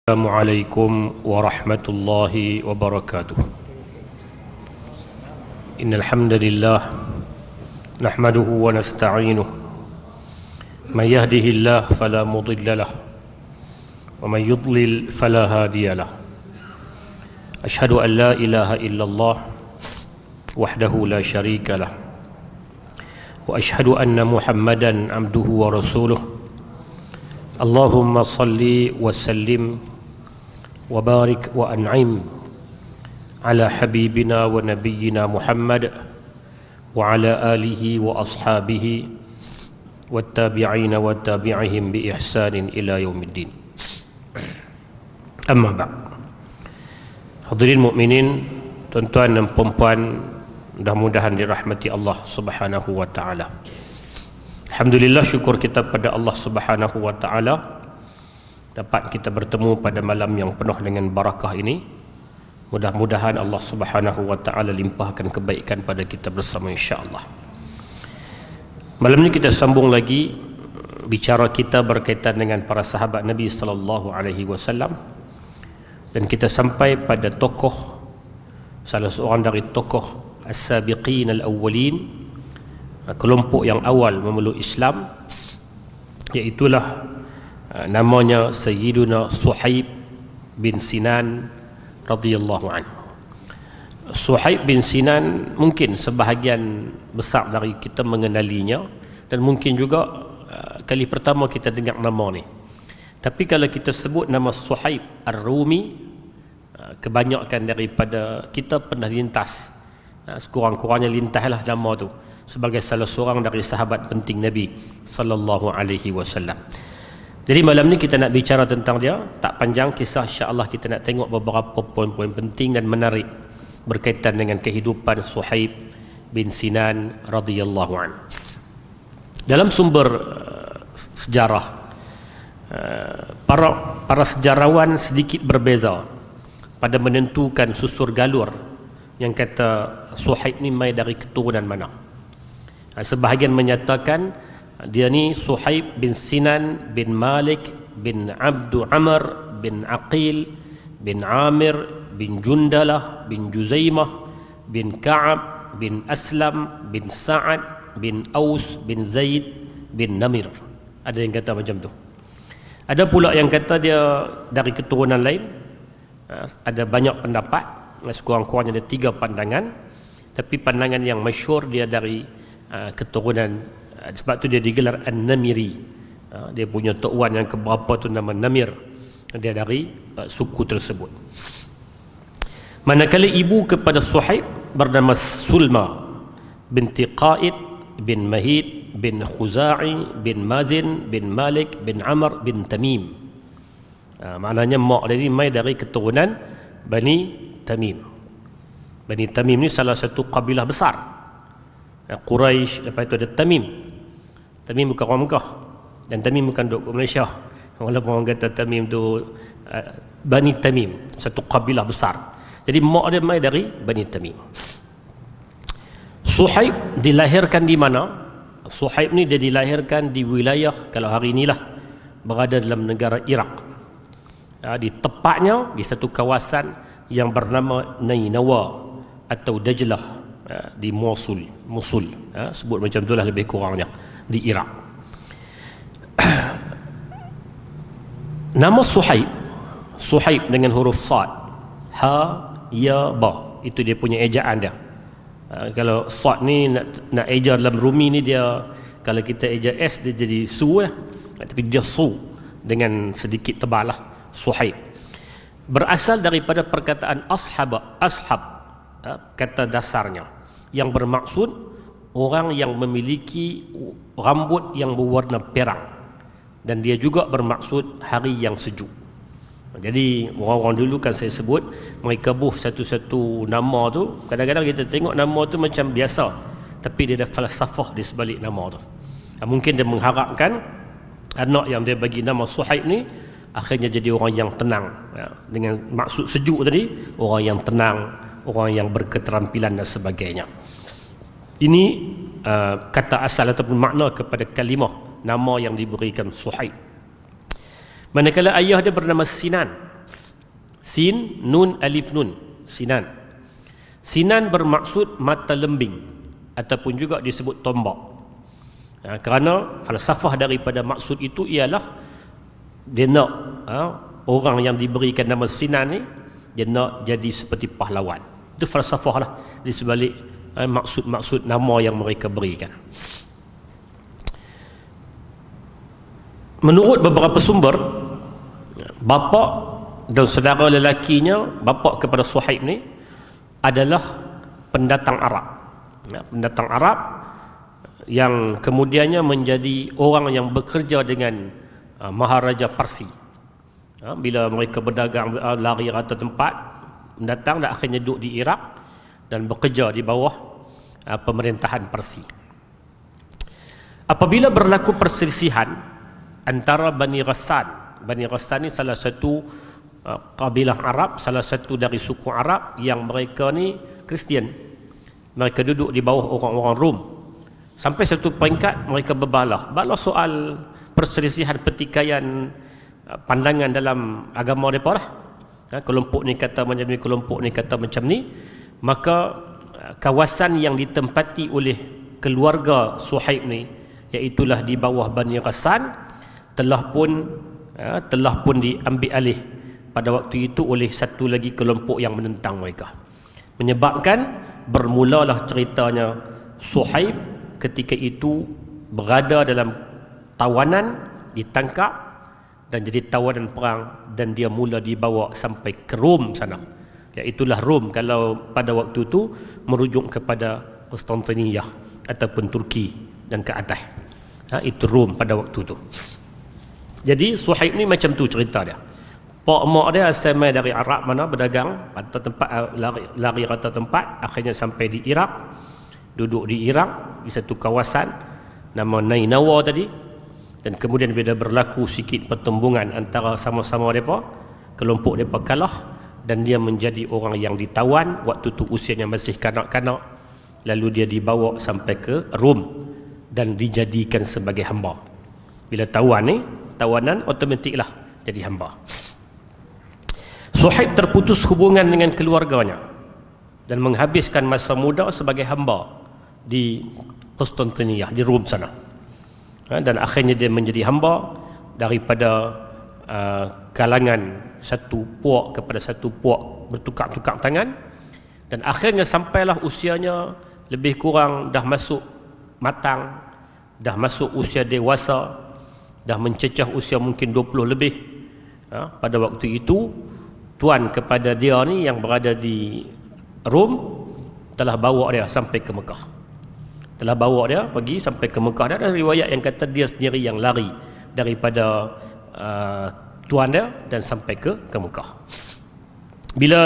Assalamualaikum warahmatullahi wabarakatuh. Innal hamdalillah nahmaduhu wa nasta'inuhu may yahdihillahu fala mudilla lahu wa may yudlil fala hadiya lahu. Ashhadu an la ilaha illallah wahdahu la syarika lahu wa ashhadu anna Muhammadan abduhu wa rasuluhu. Allahumma salli wa sallim وبارك وأنعم على حبيبنا ونبينا محمد وعلى آله وأصحابه والتابعين وتابعهم بإحسان إلى يوم الدين. أما بعد, hadirin mukminin, tuan-tuan dan puan-puan, mudah-mudahan dirahmati Allah Subhanahu wa taala. Alhamdulillah, syukur kita pada Allah Subhanahu wa taala dapat kita bertemu pada malam yang penuh dengan barakah ini. Mudah-mudahan Allah Subhanahu wa taala limpahkan kebaikan pada kita bersama, insya-Allah. Malam ini kita sambung lagi bicara kita berkaitan dengan para sahabat Nabi sallallahu alaihi wasallam, dan kita sampai pada tokoh, salah seorang dari tokoh as-sabiqin al-awwalin, kelompok yang awal memeluk Islam, iaitulah namanya Sayyiduna Suhaib bin Sinan radhiyallahu anhu. Suhaib bin Sinan mungkin sebahagian besar dari kita mengenalinya, dan mungkin juga kali pertama kita dengar nama ni. Tapi kalau kita sebut nama Suhaib Ar-Rumi, kebanyakan daripada kita pernah lintas, sekurang-kurangnya lintahlah nama tu sebagai salah seorang dari sahabat penting Nabi sallallahu alaihi wasallam. Jadi malam ni kita nak bicara tentang dia, tak panjang kisah, insya-Allah kita nak tengok beberapa poin-poin penting dan menarik berkaitan dengan kehidupan Suhaib bin Sinan radhiyallahu anhu. Dalam sumber sejarah, para sejarawan sedikit berbeza pada menentukan susur galur yang kata Suhaib ni mai dari keturunan mana. Sebahagian menyatakan dia ni Suhaib bin Sinan bin Malik bin Abdu Amr bin Aqil bin Amir bin Jundalah bin Juzaimah bin Ka'ab bin Aslam bin Sa'ad bin Aus bin Zaid bin Namir. Ada yang kata macam tu. Ada pula yang kata dia dari keturunan lain. Ada banyak pendapat, sekurang-kurangnya ada 3 pandangan. Tapi pandangan yang masyhur dia dari keturunan, sebab tu dia digelar An-Namiri. Dia punya tok wan yang keberapa tu nama Namir. Dia dari suku tersebut. Manakala ibu kepada Suhaib bernama Sulma binti Qaid bin Mahid bin Khuza'i bin Mazin bin Malik bin Amr bin Tamim. Maknanya mak dia ni mai dari keturunan Bani Tamim. Bani Tamim ni salah satu kabilah besar. Quraisy, lepas itu ada Tamim. Tamim bukan orang Mekah, dan Tamim bukan duduk kat Malaysia. Walaupun orang kata Tamim tu Bani Tamim, satu kabilah besar. Jadi mak dia mai dari Bani Tamim. Suhaib dilahirkan di mana? Suhaib ni dia dilahirkan di wilayah, kalau hari inilah berada dalam negara Iraq. Di tepatnya di satu kawasan yang bernama Nainawa atau Dajlah, di Mosul, sebut macam itulah lebih kurangnya, di Iraq. Nama Suhaib dengan huruf Sad, Ha, Ya, Ba, itu dia punya ejaan dia. Kalau Sad ni nak eja dalam Rumi ni, dia kalau kita eja S dia jadi Su tapi dia Su dengan sedikit tebal lah. Suhaib berasal daripada perkataan ashab, kata dasarnya, yang bermaksud orang yang memiliki rambut yang berwarna perak, dan dia juga bermaksud hari yang sejuk. Jadi orang-orang dulu kan saya sebut, mereka buh satu-satu nama tu, kadang-kadang kita tengok nama tu macam biasa, tapi dia ada falsafah di sebalik nama tu. Mungkin dia mengharapkan anak yang dia bagi nama Suhaib ni akhirnya jadi orang yang tenang, dengan maksud sejuk tadi, orang yang tenang, orang yang berketerampilan dan sebagainya. Ini kata asal ataupun makna kepada kalimah nama yang diberikan Suhaib. Manakala ayah dia bernama Sinan. Sin, nun, alif, nun. Sinan. Sinan bermaksud mata lembing ataupun juga disebut tombak. Kerana falsafah daripada maksud itu ialah dia nak orang yang diberikan nama Sinan ni, dia nak jadi seperti pahlawan. Itu falsafah lah di sebalik maksud-maksud nama yang mereka berikan. Menurut beberapa sumber, bapa dan saudara lelakinya, bapa kepada Suhaib ni adalah pendatang Arab. Pendatang Arab yang kemudiannya menjadi orang yang bekerja dengan Maharaja Parsi. Bila mereka berdagang, lari rata tempat, mendatang dan akhirnya duduk di Iraq dan bekerja di bawah pemerintahan Parsi. Apabila berlaku perselisihan antara Bani Ghassan. Bani Ghassan ni salah satu kabilah Arab, salah satu dari suku Arab yang mereka ni Kristian. Mereka duduk di bawah orang-orang Rom. Sampai satu peringkat mereka berbalah soal perselisihan pertikaian pandangan dalam agama mereka lah. Kelompok ni kata macam ni, kelompok ni kata macam ni. Maka kawasan yang ditempati oleh keluarga Suhaib ni, iaitulah di bawah Bani Ghassan, telah pun diambil alih pada waktu itu oleh satu lagi kelompok yang menentang mereka. Menyebabkan bermulalah ceritanya Suhaib ketika itu berada dalam tawanan, ditangkap dan jadi tawanan perang, dan dia mula dibawa sampai ke Rom sana. Iaitulah Rom kalau pada waktu itu merujuk kepada Konstantiniyah ataupun Turki dan ke atas. Itu Rom pada waktu itu. Jadi Suhaib ni macam tu cerita dia. Pak mak dia asal mai dari Arab mana, berdagang rata tempat, lari rata tempat, akhirnya sampai di Iraq. Duduk di Iraq di satu kawasan nama Nainawa tadi, dan kemudian bila berlaku sikit pertembungan antara sama-sama mereka, kelompok mereka kalah dan dia menjadi orang yang ditawan. Waktu tu usianya masih kanak-kanak, lalu dia dibawa sampai ke Rom dan dijadikan sebagai hamba. Bila tawanan automatiklah jadi hamba. Suhaib terputus hubungan dengan keluarganya dan menghabiskan masa muda sebagai hamba di Konstantiniyah, di Rom sana. Dan akhirnya dia menjadi hamba daripada kalangan satu puak kepada satu puak, bertukar-tukar tangan, dan akhirnya sampailah usianya lebih kurang dah masuk matang, dah masuk usia dewasa, dah mencecah usia mungkin 20 lebih. Pada waktu itu tuan kepada dia ni yang berada di Rom telah bawa dia sampai ke Mekah. Telah bawa dia pergi sampai ke Mekah. Ada riwayat yang kata dia sendiri yang lari daripada tuan dia dan sampai ke Mekah. Bila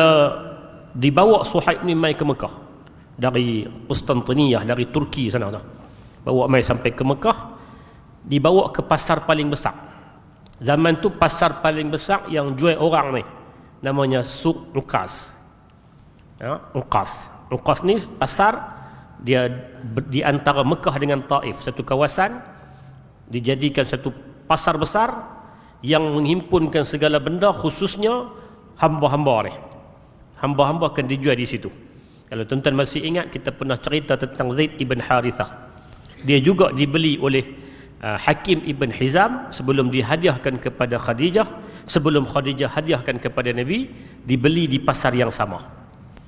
dibawa Suhaib ni mai ke Mekah dari Konstantiniyah, dari Turki sana dah, bawa mai sampai ke Mekah, dibawa ke pasar paling besar. Zaman tu pasar paling besar yang jual orang ni namanya Suq Uqas. Uqas ni pasar, dia di antara Mekah dengan Taif, satu kawasan, dijadikan satu pasar besar yang menghimpunkan segala benda, khususnya hamba-hamba ni. Hamba-hamba akan dijual di situ. Kalau tuan-tuan masih ingat, kita pernah cerita tentang Zaid ibn Harithah. Dia juga dibeli oleh Hakim ibn Hizam sebelum dihadiahkan kepada Khadijah, sebelum Khadijah hadiahkan kepada Nabi, dibeli di pasar yang sama.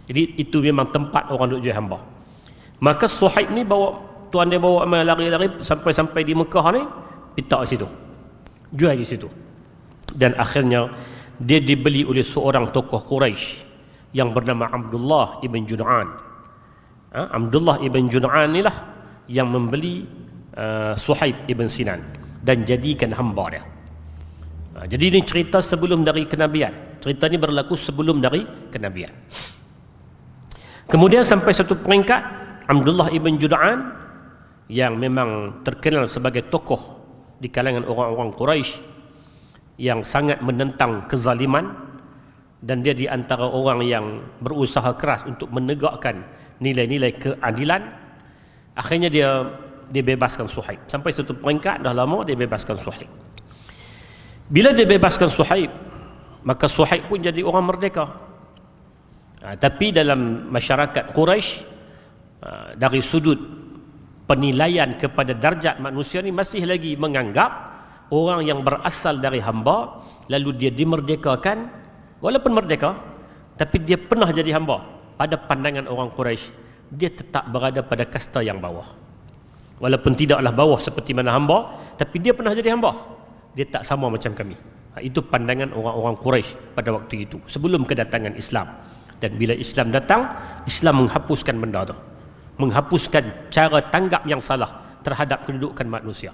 Jadi itu memang tempat orang duk jual hamba. Maka Suhaib ni bawa, tuan dia bawa lari-lari sampai di Mekah ni, pitak di situ, jual di situ. Dan akhirnya dia dibeli oleh seorang tokoh Quraisy yang bernama Abdullah ibn Jud'an. Abdullah ibn Jud'an ni lah yang membeli Suhaib ibn Sinan dan jadikan hamba dia. Jadi ini cerita sebelum dari kenabian. Cerita ni berlaku sebelum dari kenabian. Kemudian sampai satu peringkat, Abdullah ibn Jud'an yang memang terkenal sebagai tokoh di kalangan orang-orang Quraisy yang sangat menentang kezaliman, dan dia di antara orang yang berusaha keras untuk menegakkan nilai-nilai keadilan. Akhirnya dia bebaskan Suhaib. Sampai satu peringkat dah lama dia bebaskan Suhaib. Bila dia bebaskan Suhaib, Maka Suhaib pun jadi orang merdeka. Tapi dalam masyarakat Quraisy, dari sudut penilaian kepada darjat manusia ni masih lagi menganggap orang yang berasal dari hamba lalu dia dimerdekakan, walaupun merdeka tapi dia pernah jadi hamba, pada pandangan orang Quraisy dia tetap berada pada kasta yang bawah. Walaupun tidaklah bawah seperti mana hamba, tapi dia pernah jadi hamba, dia tak sama macam kami. Itu pandangan orang-orang Quraisy pada waktu itu sebelum kedatangan Islam. Dan bila Islam datang, Islam menghapuskan benda tu, menghapuskan cara tanggap yang salah terhadap kedudukan manusia.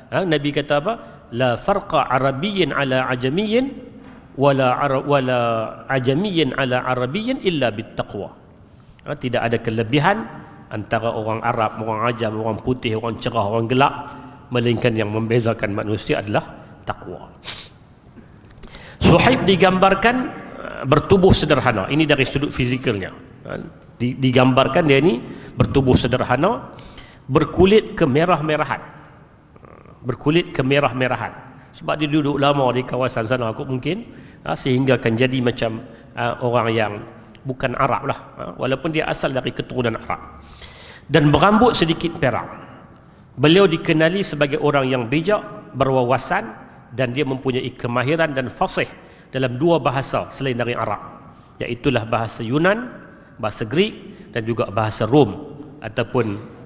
Nabi kata apa? La farqa arabiyyin ala ajamiyyin wala ajamiyyin ala arabiyyin illa bittaqwa. Tidak ada kelebihan antara orang Arab, orang Ajam, orang putih, orang cerah, orang gelap, melainkan yang membezakan manusia adalah takwa. Suhaib digambarkan bertubuh sederhana. Ini dari sudut fizikalnya. Digambarkan dia ni bertubuh sederhana, berkulit kemerah-merahan. Berkulit kemerah-merahan. Sebab dia duduk lama di kawasan sana aku mungkin, sehingga akan jadi macam orang yang bukan Arab lah, walaupun dia asal dari keturunan Arab. Dan berambut sedikit perak. Beliau dikenali sebagai orang yang bijak, berwawasan, dan dia mempunyai kemahiran dan fasih dalam dua bahasa selain dari Arab, iaitulah bahasa Yunan, bahasa Greek, dan juga bahasa Rom, ataupun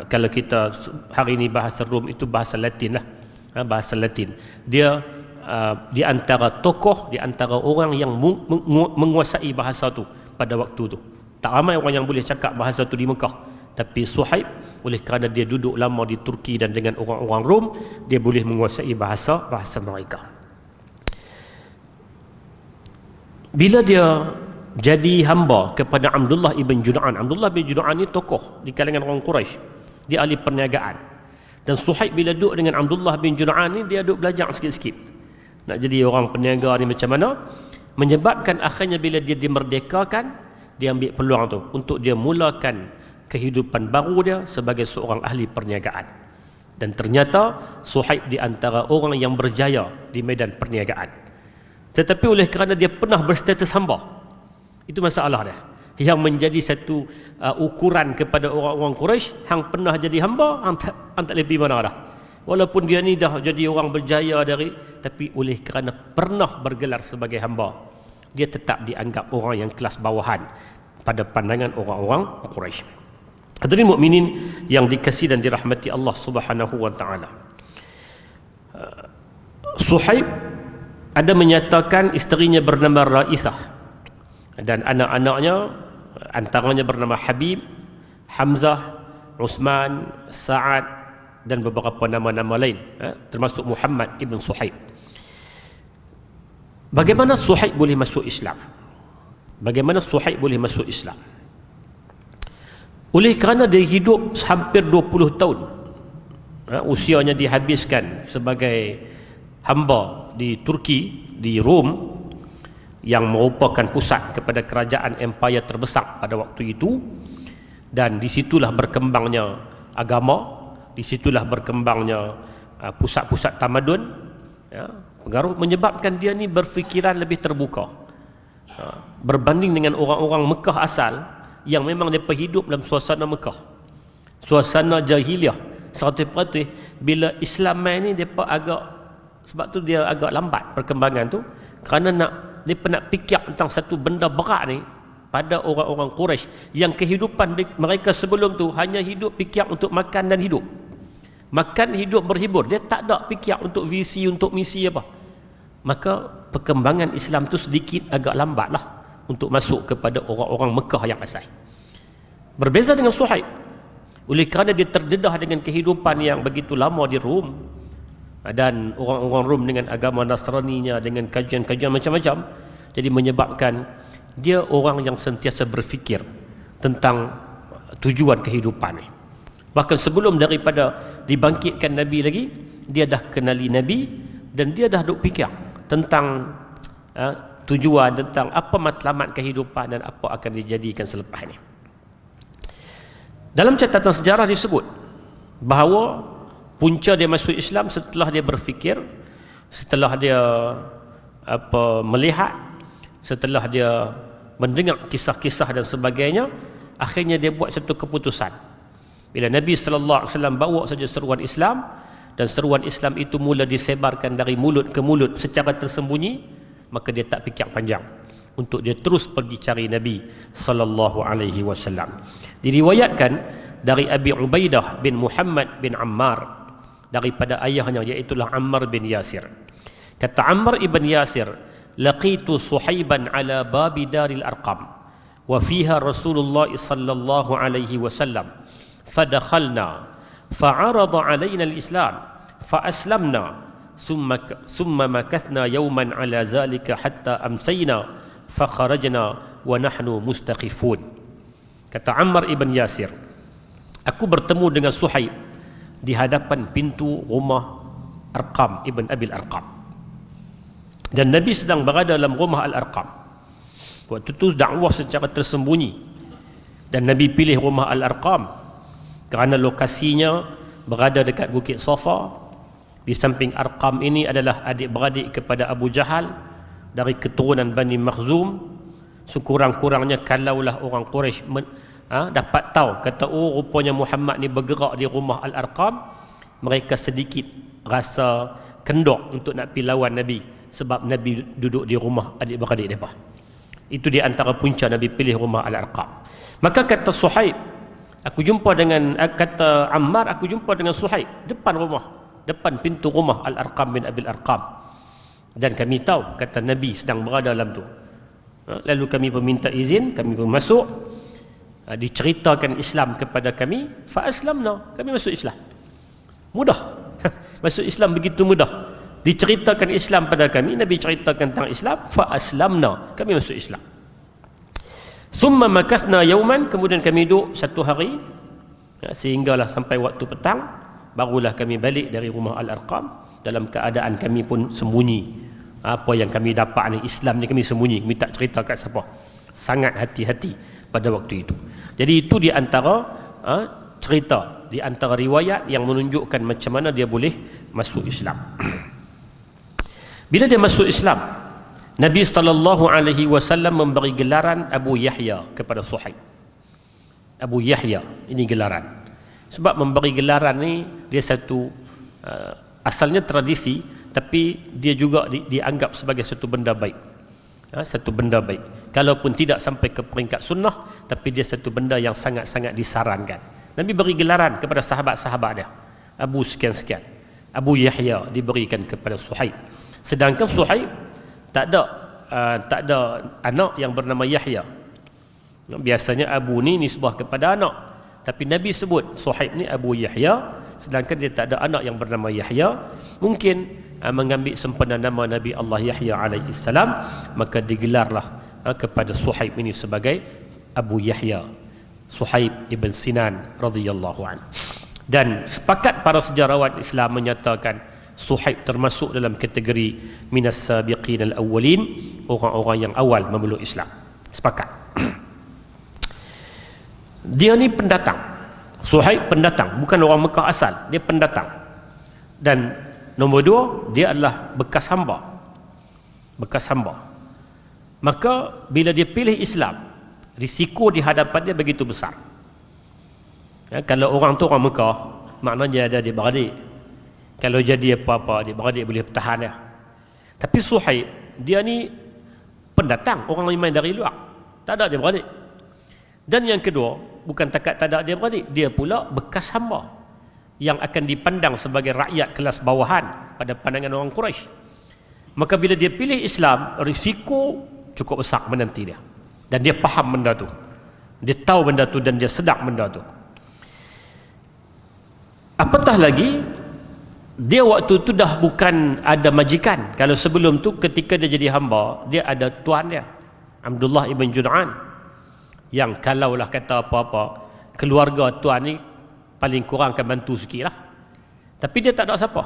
kalau kita hari ini bahasa Rom itu bahasa Latin lah, bahasa Latin. Dia di antara tokoh, di antara orang yang menguasai bahasa tu pada waktu tu. Tak ramai orang yang boleh cakap bahasa tu di Mekah, tapi Suhaib, oleh kerana dia duduk lama di Turki dan dengan orang-orang Rom, dia boleh menguasai bahasa mereka. Bila dia jadi hamba kepada Abdullah ibn Jud'an. Abdullah ibn Jud'an ni tokoh di kalangan orang Quraisy. Dia ahli perniagaan. Dan Suhaib bila duduk dengan Abdullah bin Jud'an ni, dia duduk belajar sikit-sikit nak jadi orang peniaga ni macam mana. Menyebabkan akhirnya bila dia dimerdekakan, dia ambil peluang tu untuk dia mulakan kehidupan baru dia sebagai seorang ahli perniagaan. Dan ternyata Suhaib di antara orang yang berjaya di medan perniagaan. Tetapi oleh kerana dia pernah berstatus hamba, itu masalah dia, yang menjadi satu ukuran kepada orang-orang Quraisy. Hang pernah jadi hamba, hang tak lebih mana dah. Walaupun dia ni dah jadi orang berjaya tapi oleh kerana pernah bergelar sebagai hamba, dia tetap dianggap orang yang kelas bawahan pada pandangan orang-orang Quraisy. Hadirin mukminin yang dikasihi dan dirahmati Allah Subhanahu wa taala. Suhaib ada menyatakan isterinya bernama Raisah dan anak-anaknya antaranya bernama Habib, Hamzah, Uthman, Sa'ad dan beberapa nama-nama lain, termasuk Muhammad ibn Suhaib. Bagaimana Suhaib boleh masuk Islam? Bagaimana Suhaib boleh masuk Islam? Oleh kerana dia hidup hampir 20 tahun, usianya dihabiskan sebagai hamba di Turki, di Rom, yang merupakan pusat kepada kerajaan empire terbesar pada waktu itu. Dan disitulah berkembangnya agama, disitulah berkembangnya pusat-pusat tamadun, pengaruh menyebabkan dia ni berfikiran lebih terbuka, berbanding dengan orang-orang Mekah asal yang memang dia hidup dalam suasana Mekah, suasana jahiliah 100%. Bila Islam main ni depa agak, sebab tu dia agak lambat perkembangan tu, kerana mereka nak fikir tentang satu benda berat ni pada orang-orang Quraisy yang kehidupan mereka sebelum tu hanya hidup fikir untuk makan dan hidup. Makan, hidup, berhibur. Dia tak ada fikir untuk visi, untuk misi apa. Maka perkembangan Islam tu sedikit agak lambat lah untuk masuk kepada orang-orang Mekah yang asal. Berbeza dengan Suhaib, oleh kerana dia terdedah dengan kehidupan yang begitu lama di Rom, dan orang-orang Rom dengan agama Nasraninya, dengan kajian-kajian macam-macam, jadi menyebabkan dia orang yang sentiasa berfikir tentang tujuan kehidupan ni. Bahkan sebelum daripada dibangkitkan Nabi lagi, dia dah kenali Nabi dan dia dah duk fikir tentang tujuan, tentang apa matlamat kehidupan dan apa akan dijadikan selepas ini. Dalam catatan sejarah disebut bahawa punca dia masuk Islam setelah dia berfikir, setelah dia melihat, setelah dia mendengar kisah-kisah dan sebagainya, akhirnya dia buat satu keputusan. Bila Nabi sallallahu alaihi wasallam bawa saja seruan Islam, dan seruan Islam itu mula disebarkan dari mulut ke mulut secara tersembunyi, maka dia tak fikir panjang untuk dia terus pergi cari Nabi sallallahu alaihi wasallam. Diriwayatkan dari Abi Ubaidah bin Muhammad bin Ammar, daripada ayahnya, iaitu Ammar bin Yasir. Kata Ammar ibn Yasir, laqitu Suhaiban ala babi daril Arqam wa fiha Rasulullah sallallahu alaihi wasallam fadakhalna fa'arada alaina al-Islam fa'aslamna summa makathna yawman ala zalika hatta amsayna fakharajna wa nahnu mustaqifun. Kata Ammar ibn Yasir, aku bertemu dengan Suhaib di hadapan pintu rumah Arqam ibn Abil Arqam, dan Nabi sedang berada dalam rumah Al-Arqam. Waktu itu dakwah secara tersembunyi, dan Nabi pilih rumah Al-Arqam kerana lokasinya berada dekat Bukit Safa. Di samping Arqam ini adalah adik-beradik kepada Abu Jahal dari keturunan Bani Makhzum. Sekurang-kurangnya kalaulah orang Quraisy dapat tahu, kata oh rupanya Muhammad ni bergerak di rumah Al-Arqam, mereka sedikit rasa kendor untuk nak pergi lawan Nabi, sebab Nabi duduk di rumah adik-beradik mereka. Itu di antara punca Nabi pilih rumah Al-Arqam. Maka kata Suhaib, kata Ammar, aku jumpa dengan Suhaib depan pintu rumah Al-Arqam bin Abil Arqam, dan kami tahu kata Nabi sedang berada dalam tu. Lalu kami pun minta izin, kami pun masuk, diceritakan Islam kepada kami, fa aslamna, kami masuk Islam. Mudah. Masuk Islam begitu mudah. Diceritakan Islam pada kami, Nabi ceritakan tentang Islam, fa aslamna, kami masuk Islam. Summa makasna yauman, kemudian kami duduk satu hari, sehinggalah sampai waktu petang, barulah kami balik dari rumah Al-Arqam dalam keadaan kami pun sembunyi. Apa yang kami dapat ni, Islam ni kami sembunyi, kami tak cerita kat siapa. Sangat hati-hati pada waktu itu. Jadi itu di antara cerita, di antara riwayat yang menunjukkan macam mana dia boleh masuk Islam. Bila dia masuk Islam, Nabi SAW memberi gelaran Abu Yahya kepada Suhaib. Abu Yahya, ini gelaran. Sebab memberi gelaran ni dia satu asalnya tradisi, tapi dia juga dianggap sebagai satu benda baik. Satu benda baik. Kalaupun tidak sampai ke peringkat sunnah, tapi dia satu benda yang sangat-sangat disarankan. Nabi beri gelaran kepada sahabat-sahabat dia. Abu sekian-sekian. Abu Yahya diberikan kepada Suhaib. Sedangkan Suhaib tak ada anak yang bernama Yahya. Biasanya Abu ni nisbah kepada anak, tapi Nabi sebut Suhaib ni Abu Yahya, sedangkan dia tak ada anak yang bernama Yahya. Mungkin mengambil sempena nama Nabi Allah Yahya alaihi salam, maka digelarlah kepada Suhaib ini sebagai Abu Yahya, Suhaib ibn Sinan radhiyallahu anhu. Dan sepakat para sejarawan Islam menyatakan Suhaib termasuk dalam kategori minas sabiqin al-awwalin, orang-orang yang awal memeluk Islam. Sepakat. Dia ni pendatang. Suhaib pendatang, bukan orang Mekah asal, dia pendatang. Dan nombor dua, dia adalah bekas hamba. Bekas hamba. Maka bila dia pilih Islam, risiko di hadapan dia begitu besar. Kalau orang tu orang Mekah, maknanya ada adik-beradik. Kalau jadi apa-apa, adik-beradik boleh bertahan dia. Tapi Suhaib, dia ni pendatang, orang yang main dari luar. Tak ada adik-beradik. Dan yang kedua, bukan takat tak ada adik-beradik, dia pula bekas hamba yang akan dipandang sebagai rakyat kelas bawahan pada pandangan orang Quraisy. Maka bila dia pilih Islam, risiko cukup besar menanti dia. Dan dia faham benda tu. Dia tahu benda tu dan dia sedar benda tu. Apatah lagi, dia waktu tu dah bukan ada majikan. Kalau sebelum tu ketika dia jadi hamba, dia ada tuan dia, Abdullah ibn Jud'an, yang kalaulah kata apa-apa, keluarga tuan ni paling kurang akan bantu sikit lah. Tapi dia tak ada siapa.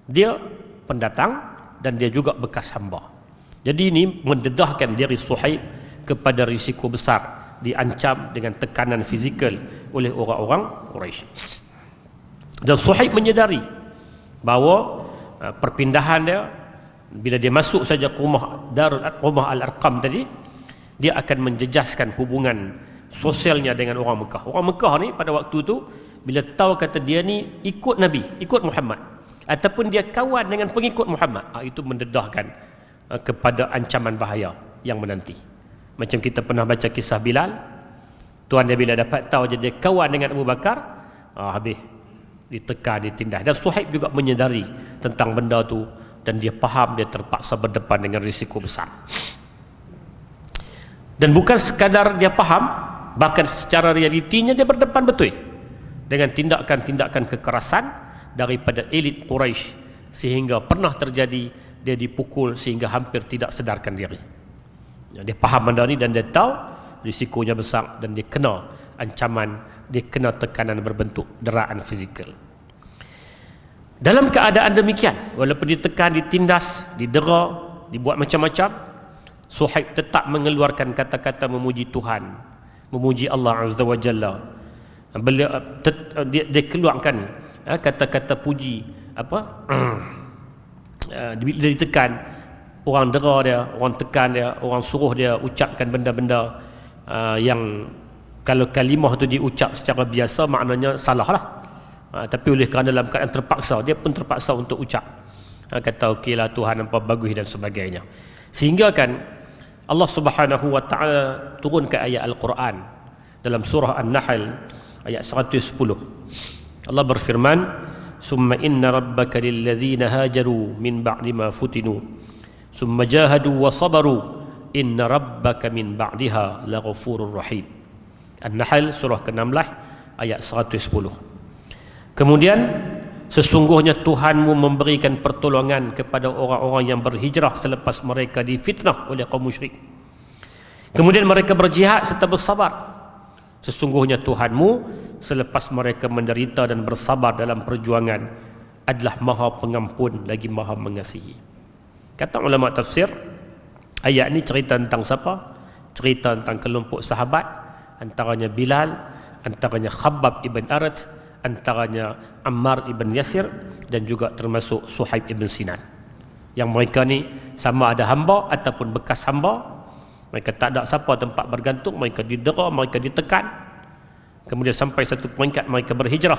Dia pendatang dan dia juga bekas hamba. Jadi ini mendedahkan diri Suhaib kepada risiko besar diancam dengan tekanan fizikal oleh orang-orang Quraisy. Dan Suhaib menyedari bahawa perpindahan dia Bila dia masuk saja ke rumah Al-Arqam tadi, dia akan menjejaskan hubungan sosialnya dengan orang Mekah. Orang Mekah ni pada waktu tu bila tahu kata dia ni ikut Nabi, ikut Muhammad, ataupun dia kawan dengan pengikut Muhammad, itu mendedahkan kepada ancaman bahaya yang menanti. Macam kita pernah baca kisah Bilal, tuan dia bila dapat tahu dia kawan dengan Abu Bakar, habis ditekan, ditindas. Dan Suhaib juga menyedari tentang benda tu, dan dia faham dia terpaksa berdepan dengan risiko besar. Dan bukan sekadar dia faham, bahkan secara realitinya dia berdepan betul dengan tindakan-tindakan kekerasan daripada elit Quraisy, sehingga pernah terjadi dia dipukul sehingga hampir tidak sedarkan diri. Dia faham benda ni dan dia tahu risikonya besar, dan dia kena ancaman, dia kena tekanan berbentuk deraan fizikal. Dalam keadaan demikian, walaupun ditekan, ditindas, didera, dibuat macam-macam, Suhaib tetap mengeluarkan kata-kata memuji Tuhan, memuji Allah Azza wa Jalla. Dia keluarkan kata-kata puji, bila ditekan, orang dera dia, orang tekan dia, orang suruh dia ucapkan benda-benda yang kalau kalimah tu diucap secara biasa maknanya salah lah. Tapi oleh kerana dalam keadaan terpaksa, dia pun terpaksa untuk ucap, kata okeylah Tuhan nampak bagus dan sebagainya. Sehingga kan Allah Subhanahu wa taala turunkan ayat Al-Quran dalam surah An-Nahl ayat 110. Allah berfirman, summa inna rabbaka lillazina hajaru min ba'di ma futinu summa jahadu wa sabaru inna rabbaka min ba'diha laghafurur rahim. An-Nahl surah ke-16 ayat 110. Kemudian sesungguhnya Tuhanmu memberikan pertolongan kepada orang-orang yang berhijrah selepas mereka difitnah oleh kaum musyrik. Kemudian mereka berjihad serta bersabar. Sesungguhnya Tuhanmu selepas mereka menderita dan bersabar dalam perjuangan adalah Maha Pengampun lagi Maha Mengasihi. Kata ulama tafsir, ayat ini cerita tentang siapa? Cerita tentang kelompok sahabat, antaranya Bilal, antaranya Khabbab ibn Arat, antaranya Ammar ibn Yasir, dan juga termasuk Suhaib ibn Sinan. Yang mereka ni sama ada hamba ataupun bekas hamba. Mereka tak ada siapa tempat bergantung, mereka didera, mereka ditekan. Kemudian sampai satu peringkat mereka berhijrah.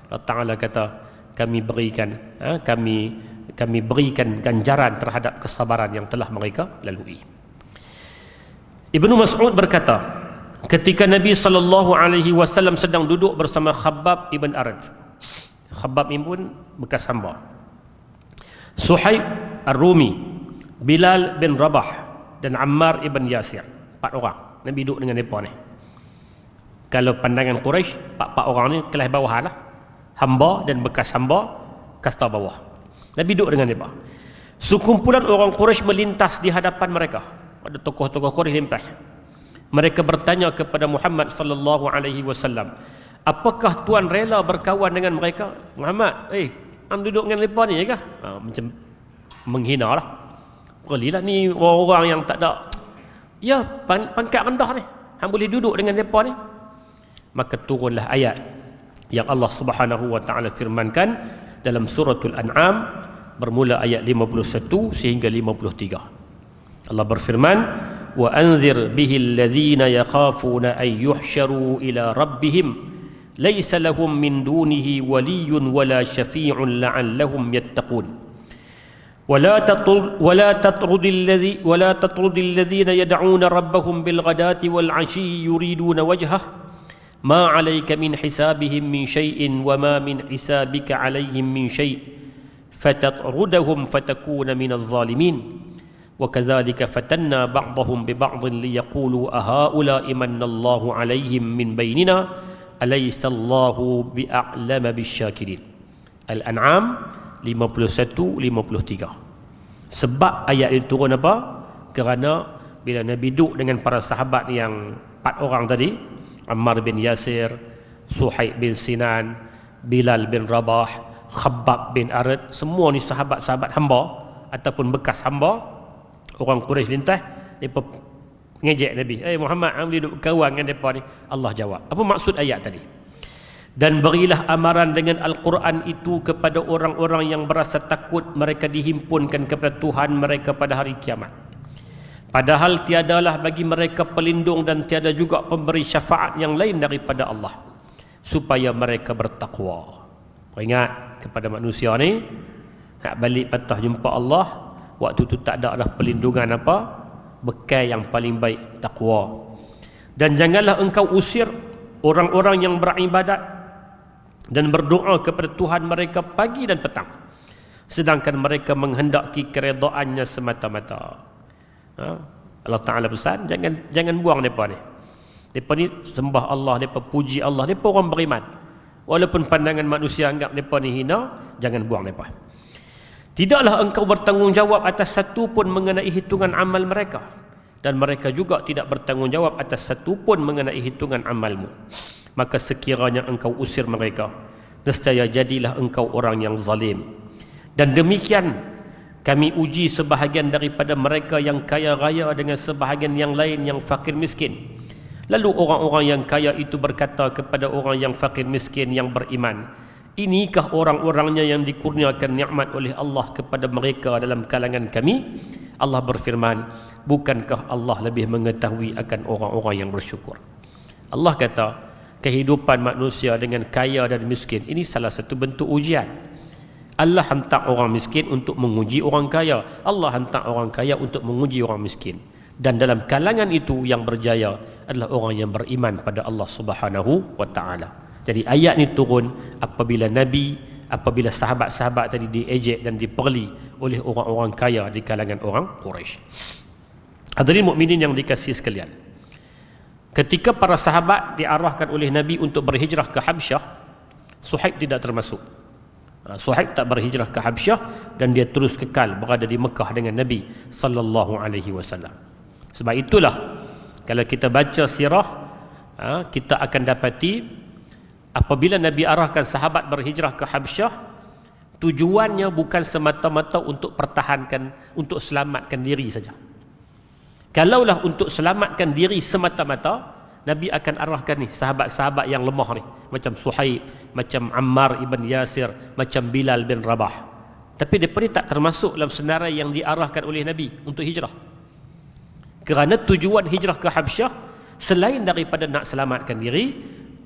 Allah Ta'ala kata, kami berikan ganjaran terhadap kesabaran yang telah mereka lalui. Ibnu Mas'ud berkata, ketika Nabi SAW sedang duduk bersama Khabbab ibn Arat. Khabbab ini pun bekas hamba. Suhaib Ar-Rumi, Bilal bin Rabah dan Ammar ibn Yasir. 4 orang Nabi duduk dengan mereka ni. Kalau pandangan Quraisy, 4 orang ni kelas bawahan lah, hamba dan bekas hamba, kasta bawah. Nabi duduk dengan mereka. Sekumpulan orang Quraisy melintas di hadapan mereka. Ada tokoh-tokoh Quraisy lintas. Mereka bertanya kepada Muhammad sallallahu alaihi wasallam, apakah tuan rela berkawan dengan mereka? Muhammad, am duduk dengan mereka ni kah? Macam menghina lah. Perlilah ni orang-orang yang tak ada, ya, pangkat rendah ni, hang boleh duduk dengan mereka ni. Maka turunlah ayat yang Allah Subhanahu wa taala firmankan dalam suratul An'am bermula ayat 51 sehingga 53. Allah berfirman, wa anzir bihil ladzina yakhafuna an yuhsyaru ila rabbihim laysa lahum min dunihi waliyyun wala syafi'un la'allahum yattaqun ولا تطرد الذين يدعون ربهم بالغداة والعشي يريدون وجهه ما عليك من حسابهم من شيء وما من حسابك عليهم من شيء فتطردهم فتكون من الظالمين وكذلك فتنا بعضهم ببعض ليقولوا أهؤلاء من الله عليهم من بيننا أليس الله بأعلم بالشاكرين. Al-An'am 51-53. Sebab ayat ini turun apa? Kerana bila Nabi duduk dengan para sahabat yang 4 orang tadi, Ammar bin Yasir, Suhaib bin Sinan, Bilal bin Rabah, Khabbab bin Arat, semua ni sahabat-sahabat hamba ataupun bekas hamba. Orang Quraisy lintas, mereka ngejek Nabi, Muhammad, boleh duduk kawan dengan mereka ni? Allah jawab, apa maksud ayat tadi? Dan berilah amaran dengan Al-Quran itu kepada orang-orang yang berasa takut mereka dihimpunkan kepada Tuhan mereka pada hari kiamat. Padahal tiadalah bagi mereka pelindung dan tiada juga pemberi syafaat yang lain daripada Allah, supaya mereka bertakwa. Ingat kepada manusia ni, nak balik patah jumpa Allah, waktu tu tak ada perlindungan apa, bekal yang paling baik takwa. Dan janganlah engkau usir orang-orang yang beribadat dan berdoa kepada Tuhan mereka pagi dan petang, sedangkan mereka menghendaki keredaannya semata-mata. Allah Ta'ala pesan, jangan buang mereka ni. Mereka ni sembah Allah, mereka puji Allah, mereka orang beriman. Walaupun pandangan manusia anggap mereka ni hina, jangan buang mereka. Tidaklah engkau bertanggungjawab atas satu pun mengenai hitungan amal mereka, dan mereka juga tidak bertanggungjawab atas satu pun mengenai hitungan amalmu. Maka sekiranya engkau usir mereka, nescaya jadilah engkau orang yang zalim. Dan demikian kami uji sebahagian daripada mereka yang kaya raya dengan sebahagian yang lain yang fakir miskin. Lalu orang-orang yang kaya itu berkata kepada orang yang fakir miskin yang beriman, inikah orang-orangnya yang dikurniakan nikmat oleh Allah kepada mereka dalam kalangan kami? Allah berfirman, bukankah Allah lebih mengetahui akan orang-orang yang bersyukur? Allah kata, kehidupan manusia dengan kaya dan miskin ini salah satu bentuk ujian. Allah hantar orang miskin untuk menguji orang kaya, Allah hantar orang kaya untuk menguji orang miskin. Dan dalam kalangan itu yang berjaya adalah orang yang beriman pada Allah Subhanahu wa Ta'ala. Jadi ayat ni turun apabila Nabi, apabila sahabat-sahabat tadi diejek dan diperli oleh orang-orang kaya di kalangan orang Quraisy. Hadirin mukminin yang dikasihi sekalian, ketika para sahabat diarahkan oleh Nabi untuk berhijrah ke Habsyah, Suhaib tidak termasuk. Suhaib tak berhijrah ke Habsyah dan dia terus kekal berada di Mekah dengan Nabi sallallahu alaihi wasallam. Sebab itulah kalau kita baca sirah, kita akan dapati apabila Nabi arahkan sahabat berhijrah ke Habsyah, tujuannya bukan semata-mata untuk pertahankan, untuk selamatkan diri saja. Kalaulah untuk selamatkan diri semata-mata, Nabi akan arahkan ni sahabat-sahabat yang lemah ni, macam Suhaib, macam Ammar ibn Yasir, macam Bilal bin Rabah. Tapi mereka ni tak termasuk dalam senarai yang diarahkan oleh Nabi untuk hijrah. Kerana tujuan hijrah ke Habsyah selain daripada nak selamatkan diri,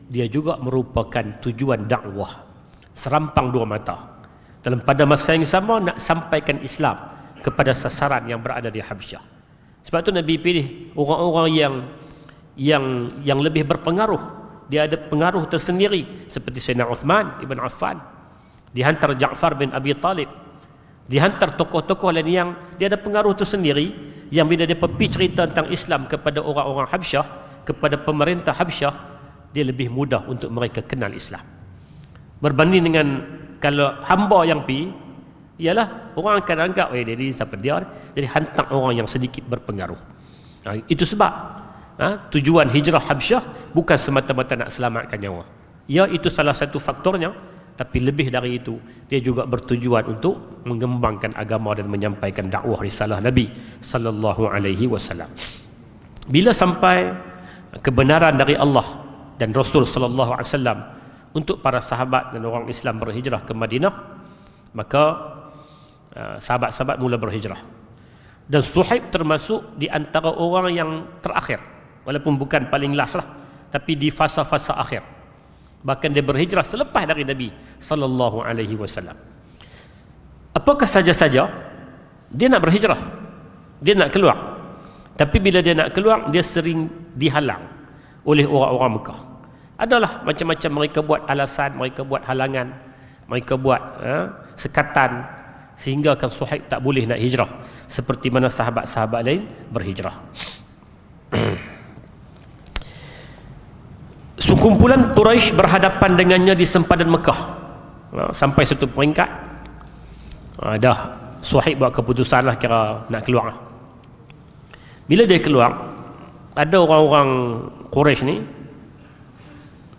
dia juga merupakan tujuan dakwah, serampang dua mata. Dalam pada masa yang sama nak sampaikan Islam kepada sasaran yang berada di Habsyah. Sebab tu Nabi pilih orang-orang yang lebih berpengaruh. Dia ada pengaruh tersendiri, seperti Sayyidina Uthman ibn Affan, dihantar Ja'far bin Abi Talib, dihantar tokoh-tokoh lain yang dia ada pengaruh tersendiri, yang bila dia pergi cerita tentang Islam kepada orang-orang Habsyah, kepada pemerintah Habsyah, dia lebih mudah untuk mereka kenal Islam. Berbanding dengan kalau hamba yang pergi, ialah orang akan anggap dia ni siapa dia, jadi hantar orang yang sedikit berpengaruh. Itu sebab tujuan hijrah Habsyah bukan semata-mata nak selamatkan nyawa. Ya, itu salah satu faktornya, tapi lebih dari itu dia juga bertujuan untuk mengembangkan agama dan menyampaikan dakwah risalah Nabi sallallahu alaihi wasallam. Bila sampai kebenaran dari Allah dan Rasul sallallahu alaihi wasallam untuk para sahabat dan orang Islam berhijrah ke Madinah, maka sahabat-sahabat mula berhijrah. Dan Suhaib termasuk di antara orang yang terakhir, walaupun bukan paling last lah, tapi di fasa-fasa akhir. Bahkan dia berhijrah selepas dari Nabi sallallahu alaihi wasallam. Apakah saja-saja dia nak berhijrah, dia nak keluar, tapi bila dia nak keluar, dia sering dihalang oleh orang-orang Mekah. Adalah macam-macam mereka buat alasan, mereka buat halangan, mereka buat sekatan, sehingga kan Suhaib tak boleh nak hijrah seperti mana sahabat-sahabat lain berhijrah. Sekumpulan Quraisy berhadapan dengannya di sempadan Mekah. Sampai satu peringkat dah Suhaib buat keputusan lah, kira nak keluar. Bila dia keluar, ada orang-orang Quraisy ni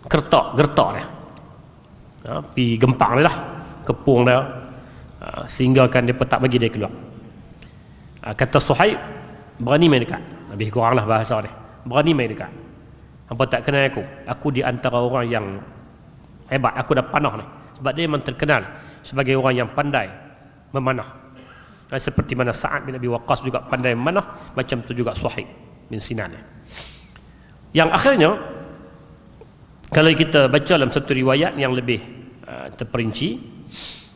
gertak dia, pi gempang dia lah, kepung dia, sehingga kan dia tak bagi dia keluar. Kata Suhaib, berani main dekat. Lebih kurang lah bahasa dia, berani main dekat. Hampa tak kenal aku di antara orang yang hebat, aku dah panah ni. Sebab dia memang terkenal sebagai orang yang pandai memanah. Seperti mana Sa'ad bin Abi Waqqas juga pandai memanah, macam tu juga Suhaib bin Sinan. Yang akhirnya, kalau kita baca dalam satu riwayat yang lebih terperinci,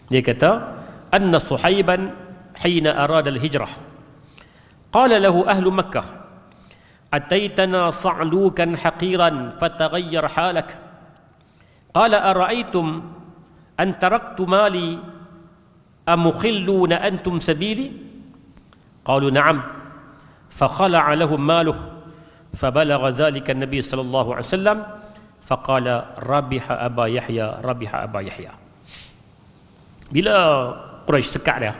dia kata, anna Suhaiban hina arada al-hijrah qala lahu ahlu Makkah ataitana sa'lukan haqiran fataghayyar halak qala ara'aytum an taraktu mali amukhilluna antum sabili qalu na'am fakhala'a lahum maluh fabalagha dhalika an-nabiy sallallahu alaihi wasallam faqala rabiha aba yahya rabiha aba yahya. Bila Quraisy sekat dia,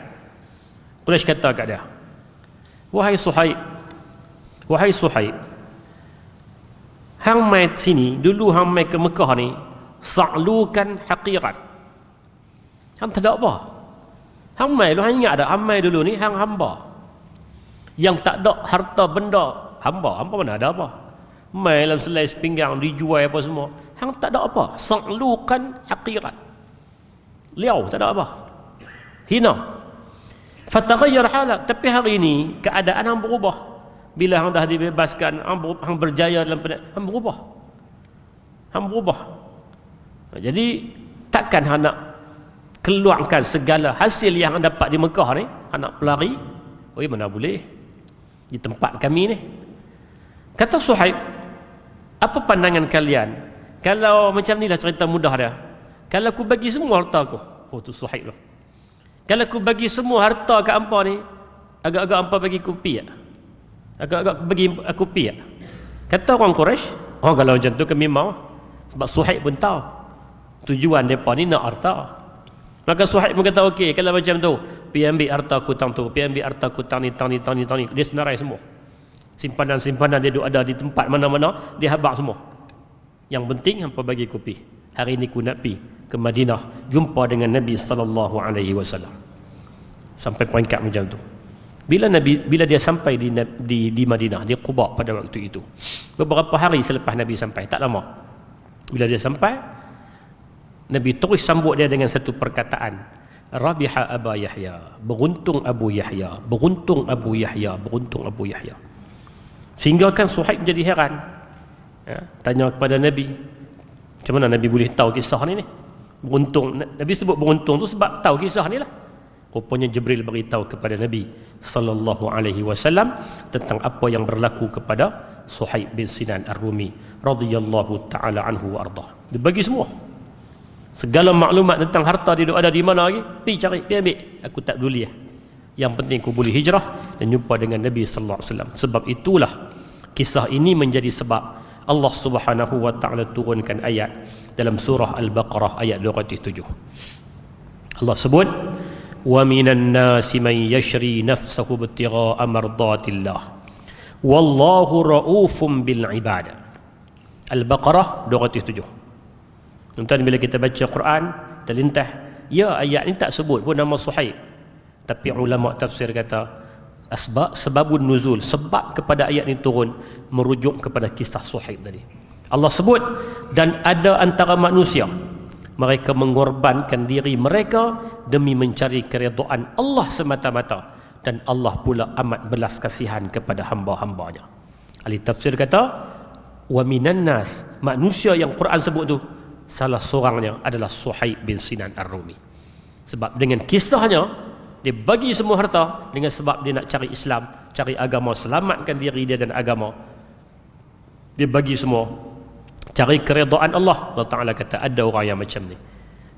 Quraisy kata kat dia, wahai Suhaib, hang mai sini dulu, hang mai ke Mekah ni sa'lukan haqiran, hang tak ada apa, hang mai lu, hang ingat tak hang mai dulu ni hang hamba yang tak ada harta benda, hamba mana ada apa, mai dalam selai sepinggang dijual apa semua, hang tak ada apa, sa'lukan haqiran, liau tak ada apa, hina. Fataghayyar halak, tapi hari ini keadaan hang berubah. Bila hang dah dibebaskan, hang berjaya dalam hang berubah. Jadi takkan hang nak keluarkan segala hasil yang hang dapat di Mekah ni, hang nak pelari? Oi, mana boleh. Di tempat kami ni. Kata Suhaib, apa pandangan kalian kalau macam ni lah cerita mudah dia, kalau aku bagi semua harta aku? Oh, tu Suhaib lah. Kalau aku bagi semua harta kat hampa ni, agak-agak hampa bagi kopi tak? Agak-agak bagi aku kopi tak? Kata orang Quraisy, oh kalau macam tu kami mau. Sebab Suhaib pun tahu tujuan mereka ni nak harta. Maka Suhaib pun kata, okey, kalau macam tu, pergi ambil harta aku tang tu, pergi ambil harta aku tang ni. Dia senarai semua. Simpanan-simpanan dia ada di tempat mana-mana, dia habaq semua. Yang penting hampa bagi kopi. Hari ni aku nak pergi ke Madinah, jumpa dengan Nabi sallallahu alaihi wasallam. Sampai peringkat macam tu. Bila dia sampai di Madinah, di Quba pada waktu itu, beberapa hari selepas Nabi sampai, tak lama, bila dia sampai, Nabi terus sambut dia dengan satu perkataan, rabiha aba Yahya, beruntung Abu Yahya, beruntung Abu Yahya, beruntung Abu Yahya. Sehingga kan Suhaib jadi heran, tanya kepada Nabi, macam mana Nabi boleh tahu kisah ni? Beruntung, Nabi sebut beruntung tu sebab tahu kisah ni lah. Rupanya Jibril beritahu kepada Nabi sallallahu alaihi wasallam tentang apa yang berlaku kepada Suhaib bin Sinan Ar-Rumi radhiyallahu taala anhu wa ardah. Dia bagi semua segala maklumat tentang harta dia ada di mana lagi, pergi cari, pergi ambil, aku tak peduli lah. Yang penting aku boleh hijrah dan jumpa dengan Nabi sallallahu alaihi wasallam. Sebab itulah kisah ini menjadi sebab Allah Subhanahu wa taala turunkan ayat dalam surah Al-Baqarah ayat 207. Allah sebut, wa minan nasi man yashri nafsahu ibtigha'a mardatillah wallahu raufum bil ibad. Al-Baqarah 207. Tuan-tuan, bila kita baca Quran terlintah, ya ayat ni tak sebut pun nama Suhaib, tapi ulama tafsir kata sebabun nuzul, sebab kepada ayat ini turun merujuk kepada kisah Suhaib tadi. Allah sebut, dan ada antara manusia mereka mengorbankan diri mereka demi mencari keredaan Allah semata-mata, dan Allah pula amat belas kasihan kepada hamba-hambanya. Ahli tafsir kata, wa minan nas, manusia yang Quran sebut tu salah seorangnya adalah Suhaib bin Sinan Ar-Rumi. Sebab dengan kisahnya dia bagi semua harta dengan sebab dia nak cari Islam, cari agama, selamatkan diri dia dan agama. Dia bagi semua, cari keredaan Allah. Allah Ta'ala kata, ada orang yang macam ni,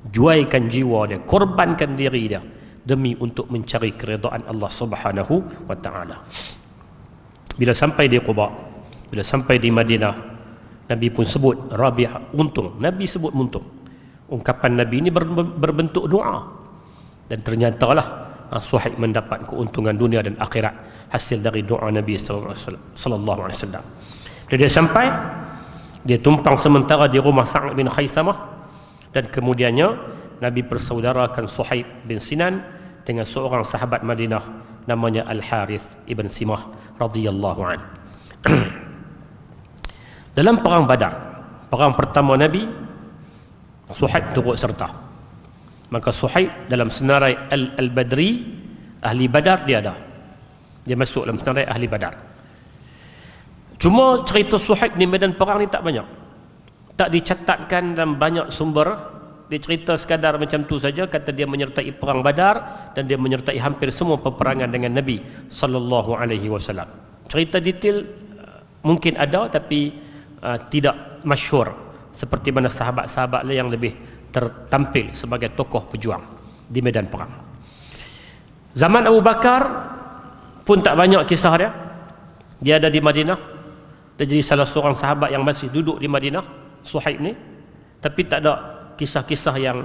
juaikan jiwa dia, korbankan diri dia demi untuk mencari keredaan Allah Subhanahu wa Ta'ala. Bila sampai di Quba, bila sampai di Madinah, Nabi pun sebut Rabi'ah, untung. Nabi sebut untung. Ungkapan Nabi ini berbentuk doa, dan ternyatalah Suhaib mendapat keuntungan dunia dan akhirat hasil dari doa Nabi sallallahu alaihi wasallam. Bila dia sampai, dia tumpang sementara di rumah Sa'ad bin Khaisamah, dan kemudiannya Nabi persaudarakan Suhaib bin Sinan dengan seorang sahabat Madinah namanya Al-Harith ibn Simah radhiyallahu an. Dalam perang Badar, perang pertama Nabi, Suhaib turut serta. Maka Suhaib dalam senarai Al-Badri, ahli Badar, dia ada. Dia masuk dalam senarai ahli Badar. Cuma cerita Suhaib di medan perang ni tak banyak. Tak dicatatkan dalam banyak sumber. Dia cerita sekadar macam tu saja, kata dia menyertai perang Badar dan dia menyertai hampir semua peperangan dengan Nabi sallallahu alaihi wasallam. Cerita detail mungkin ada, tapi tidak masyhur seperti mana sahabat-sahabat lain yang lebih tertampil sebagai tokoh pejuang di medan perang. Zaman Abu Bakar pun tak banyak kisah dia. Dia ada di Madinah. Dia jadi salah seorang sahabat yang masih duduk di Madinah, Suhaib ni. Tapi tak ada kisah-kisah yang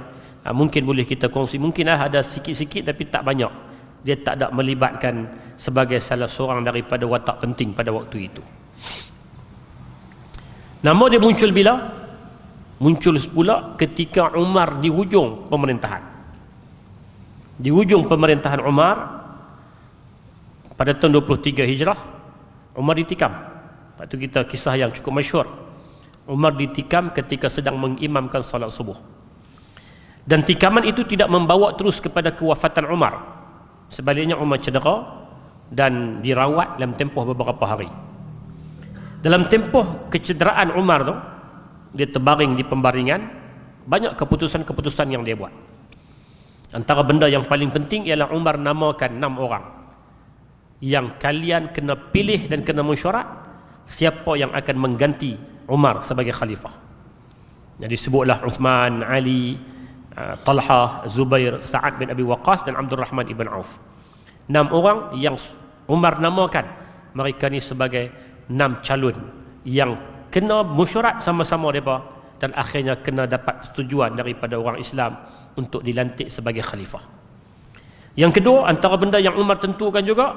mungkin boleh kita kongsi. Mungkin ada sikit-sikit tapi tak banyak. Dia tak ada melibatkan sebagai salah seorang daripada watak penting pada waktu itu. Nama dia muncul bila? Muncul pula ketika Umar di hujung pemerintahan. Di hujung pemerintahan Umar pada tahun 23 Hijrah, Umar ditikam. Itu kita kisah yang cukup masyhur. Umar ditikam ketika sedang mengimamkan salat subuh. Dan tikaman itu tidak membawa terus kepada kewafatan Umar. Sebaliknya Umar cedera dan dirawat dalam tempoh beberapa hari. Dalam tempoh kecederaan Umar tu, dia terbaring di pembaringan, banyak keputusan-keputusan yang dia buat. Antara benda yang paling penting ialah Umar namakan 6 orang yang kalian kena pilih dan kena mesyuarat siapa yang akan mengganti Umar sebagai khalifah. Jadi sebutlah Uthman, Ali, Talha, Zubair, Sa'ad bin Abi Waqqas dan Abdul Rahman ibn Auf. 6 orang yang Umar namakan, mereka ni sebagai 6 calon yang kena mesyuarat sama-sama mereka dan akhirnya kena dapat setujuan daripada orang Islam untuk dilantik sebagai khalifah. Yang kedua, antara benda yang Umar tentukan juga,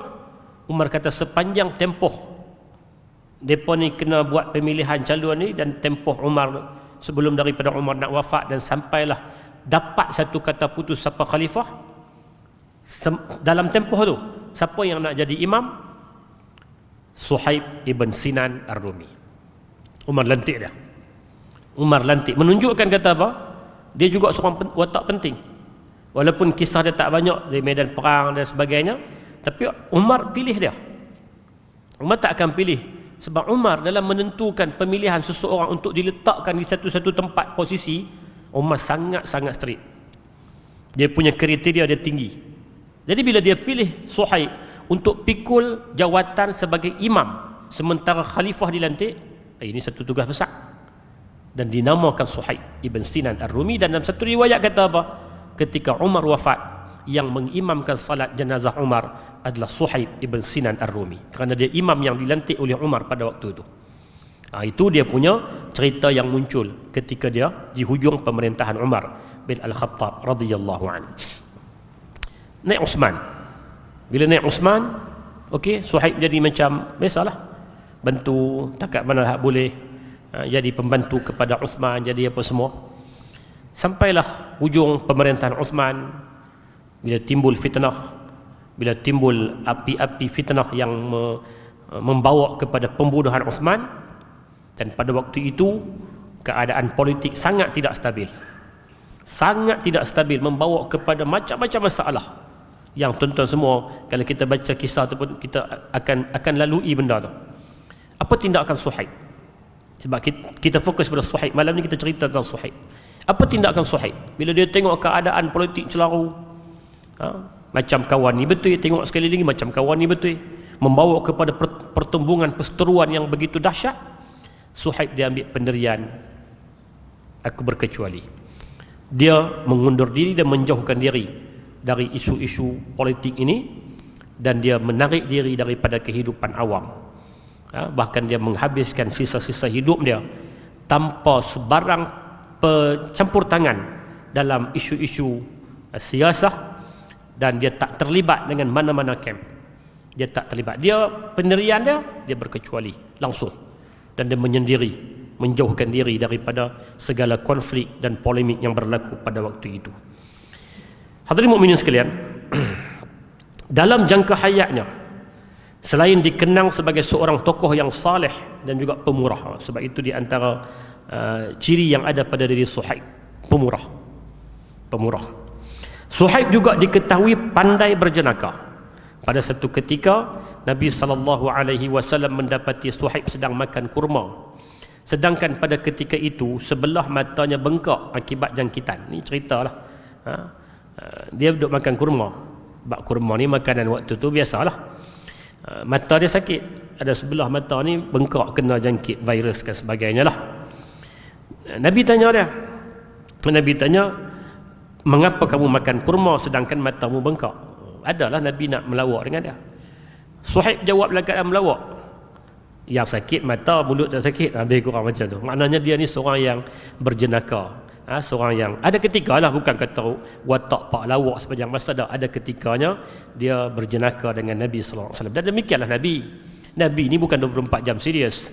Umar kata sepanjang tempoh mereka ni kena buat pemilihan calon ni dan tempoh Umar sebelum daripada Umar nak wafat dan sampailah dapat satu kata putus siapa khalifah, dalam tempoh tu siapa yang nak jadi imam? Suhaib ibn Sinan Ar-Rumi. Umar lantik dia. Umar lantik, menunjukkan kata apa? Dia juga seorang watak penting. Walaupun kisah dia tak banyak di medan perang dan sebagainya, tapi Umar pilih dia. Umar tak akan pilih, sebab Umar dalam menentukan pemilihan seseorang untuk diletakkan di satu-satu tempat posisi, Umar sangat-sangat strict. Dia punya kriteria dia tinggi. Jadi bila dia pilih Suhaib untuk pikul jawatan sebagai imam sementara khalifah dilantik, ini satu tugas besar. Dan dinamakan Suhaib ibn Sinan Ar-Rumi. Dan dalam satu riwayat kata apa? Ketika Umar wafat, yang mengimamkan salat jenazah Umar adalah Suhaib ibn Sinan Ar-Rumi, kerana dia imam yang dilantik oleh Umar pada waktu itu. Itu dia punya cerita yang muncul ketika dia di hujung pemerintahan Umar bin Al-Khattab radhiyallahu anhu. Naik Uthman. Bila naik Uthman, okey, Suhaib jadi macam biasalah, bantu takat mana hak boleh, jadi pembantu kepada Uthman, jadi apa semua. Sampailah hujung pemerintahan Uthman, bila timbul fitnah, bila timbul api-api fitnah yang membawa kepada pembunuhan Uthman. Dan pada waktu itu keadaan politik sangat tidak stabil. Sangat tidak stabil, membawa kepada macam-macam masalah yang tuan-tuan semua kalau kita baca kisah tu pun kita akan lalui benda tu. Apa tindakan Suhaib? Sebab kita fokus pada Suhaib. Malam ni kita cerita tentang Suhaib. Apa tindakan Suhaib bila dia tengok keadaan politik celaru? Macam kawan ni betul, tengok sekali lagi macam kawan ni betul, membawa kepada pertumbungan perseteruan yang begitu dahsyat. Suhaib dia ambil pendirian, aku berkecuali. Dia mengundur diri dan menjauhkan diri dari isu-isu politik ini, dan dia menarik diri daripada kehidupan awam. Bahkan dia menghabiskan sisa-sisa hidup dia tanpa sebarang campur tangan dalam isu-isu siasah, dan dia tak terlibat dengan mana-mana kamp. Dia tak terlibat. Dia pendirian dia berkecuali langsung. Dan dia menyendiri, menjauhkan diri daripada segala konflik dan polemik yang berlaku pada waktu itu. Hadirin mukminin sekalian, dalam jangka hayatnya, selain dikenang sebagai seorang tokoh yang saleh dan juga pemurah, sebab itu di antara ciri yang ada pada diri Suhaib, pemurah. Pemurah. Suhaib juga diketahui pandai berjenaka. Pada satu ketika Nabi SAW mendapati Suhaib sedang makan kurma. Sedangkan pada ketika itu sebelah matanya bengkak akibat jangkitan. Ni ceritalah. Dia duduk makan kurma. Bak kurma ni makanan waktu tu biasalah. Mata dia sakit. Ada sebelah mata ni bengkak kena jangkit virus dan sebagainya lah. Nabi tanya dia. Nabi tanya, mengapa kamu makan kurma sedangkan matamu bengkak? Adalah Nabi nak melawak dengan dia. Suhaib jawab dalam keadaan melawak. Yang sakit mata, mulut tak sakit. Habis kurang macam tu. Maknanya dia ni seorang yang berjenaka. Seorang yang ada ketika lah, bukan kata watak pak lawak sepanjang masa dah. Ada ketikanya dia berjenaka dengan Nabi SAW. Dan demikianlah Nabi. Nabi ni bukan 24 jam serius.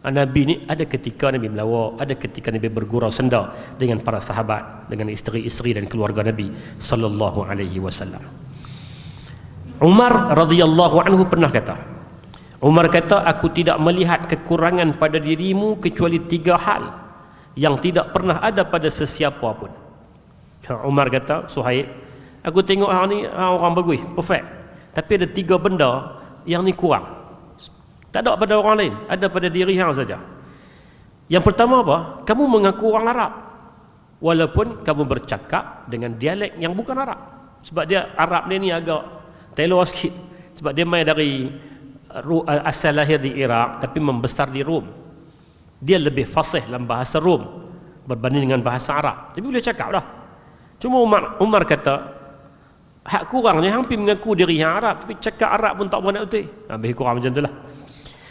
Nabi ni ada ketika Nabi melawak, ada ketika Nabi bergurau senda dengan para sahabat, dengan isteri-isteri dan keluarga Nabi sallallahu alaihi wasallam. Umar radhiyallahu anhu pernah kata, Umar kata, aku tidak melihat kekurangan pada dirimu kecuali 3 hal yang tidak pernah ada pada sesiapa pun. Umar kata, Suhaib, aku tengok hang ni orang bagus, perfect. Tapi ada 3 benda yang ni kurang. Tak ada pada orang lain, ada pada diri hang saja. Yang pertama apa? Kamu mengaku orang Arab, walaupun kamu bercakap dengan dialek yang bukan Arab. Sebab dia Arab ni agak telur sikit. Sebab dia main dari asal lahir di Iraq tapi membesar di Rom. Dia lebih fasih dalam bahasa Rom berbanding dengan bahasa Arab. Tapi boleh cakap dah. Cuma Umar kata, hak kurangnya hampir mengaku diri yang Arab tapi cakap Arab pun tak berapa nak betul. Lebih kurang macam tu lah.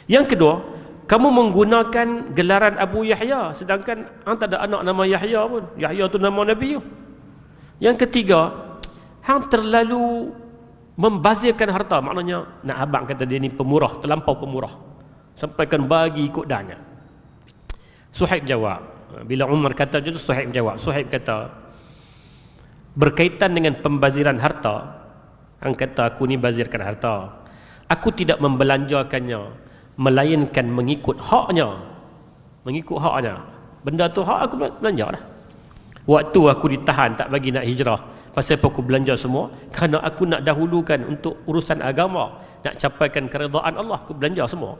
Yang kedua, kamu menggunakan gelaran Abu Yahya sedangkan hang tak ada anak nama Yahya pun. Yahya tu nama Nabi tu. Yang ketiga, hang terlalu membazirkan harta. Maknanya nak abang kata dia ni pemurah, terlampau pemurah. Sampaikan bagi ikut danya. Suhaib jawab. Bila Umar kata macam tu, Suhaib jawab. Suhaib kata, berkaitan dengan pembaziran harta, hang kata aku ni bazirkan harta. Aku tidak membelanjakannya melainkan mengikut haknya. Mengikut haknya. Benda tu hak aku belanja dah. Waktu aku ditahan tak bagi nak hijrah, pasal apa aku belanja semua? Kerana aku nak dahulukan untuk urusan agama, nak capaikan keredaan Allah, aku belanja semua.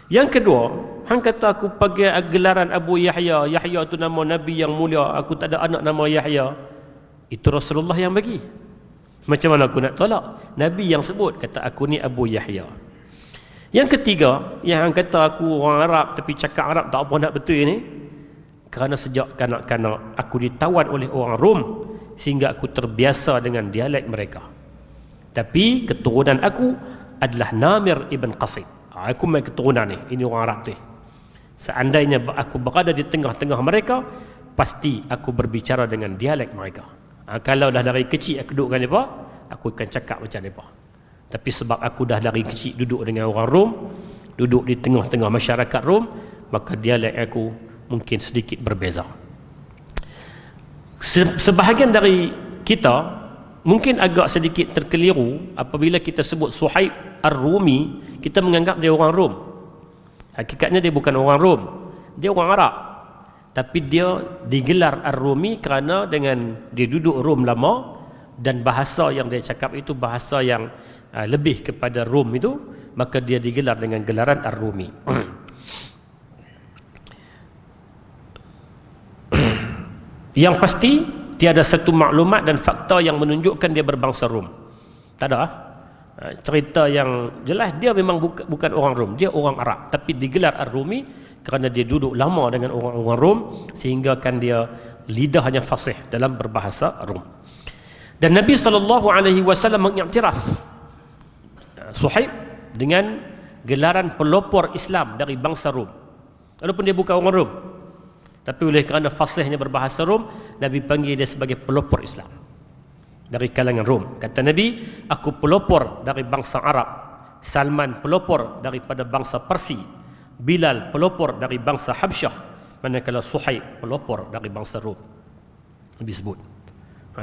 Yang kedua, hang kata aku pakai gelaran Abu Yahya. Yahya tu nama Nabi yang mulia, aku tak ada anak nama Yahya. Itu Rasulullah yang bagi. Macam mana aku nak tolak? Nabi yang sebut, kata aku ni Abu Yahya. Yang ketiga, yang kata aku orang Arab tapi cakap Arab tak apa nak betul ni, kerana sejak kanak-kanak aku ditawan oleh orang Rom sehingga aku terbiasa dengan dialek mereka. Tapi keturunan aku adalah Namir ibn Qasid. Aku main keturunan ni, ini orang Arab tu. Seandainya aku berada di tengah-tengah mereka, pasti aku berbicara dengan dialek mereka. Kalau dah dari kecil aku duduk dengan mereka, aku akan cakap macam mereka. Tapi sebab aku dah dari kecil duduk dengan orang Rom, duduk di tengah-tengah masyarakat Rom, maka dialek aku mungkin sedikit berbeza. Sebahagian dari kita mungkin agak sedikit terkeliru apabila kita sebut Suhaib Ar-Rumi, kita menganggap dia orang Rom. Hakikatnya dia bukan orang Rom, dia orang Arab. Tapi dia digelar Ar-Rumi kerana dengan dia duduk Rom lama dan bahasa yang dia cakap itu bahasa yang lebih kepada Rom itu, maka dia digelar dengan gelaran Ar-Rumi. Yang pasti tiada satu maklumat dan fakta yang menunjukkan dia berbangsa Rom. Tak ada. Cerita yang jelas dia memang bukan orang Rom, dia orang Arab, tapi digelar Ar-Rumi kerana dia duduk lama dengan orang-orang Rom sehingga kan dia lidahnya fasih dalam berbahasa Rom. Dan Nabi SAW mengiktiraf Suhaib dengan gelaran pelopor Islam dari bangsa Rom, walaupun dia bukan orang Rom, tapi oleh kerana fasihnya berbahasa Rom, Nabi panggil dia sebagai pelopor Islam dari kalangan Rom. Kata Nabi, aku pelopor dari bangsa Arab, Salman pelopor daripada bangsa Parsi, Bilal pelopor dari bangsa Habsyah, manakala Suhaib pelopor dari bangsa Rom. Nabi sebut.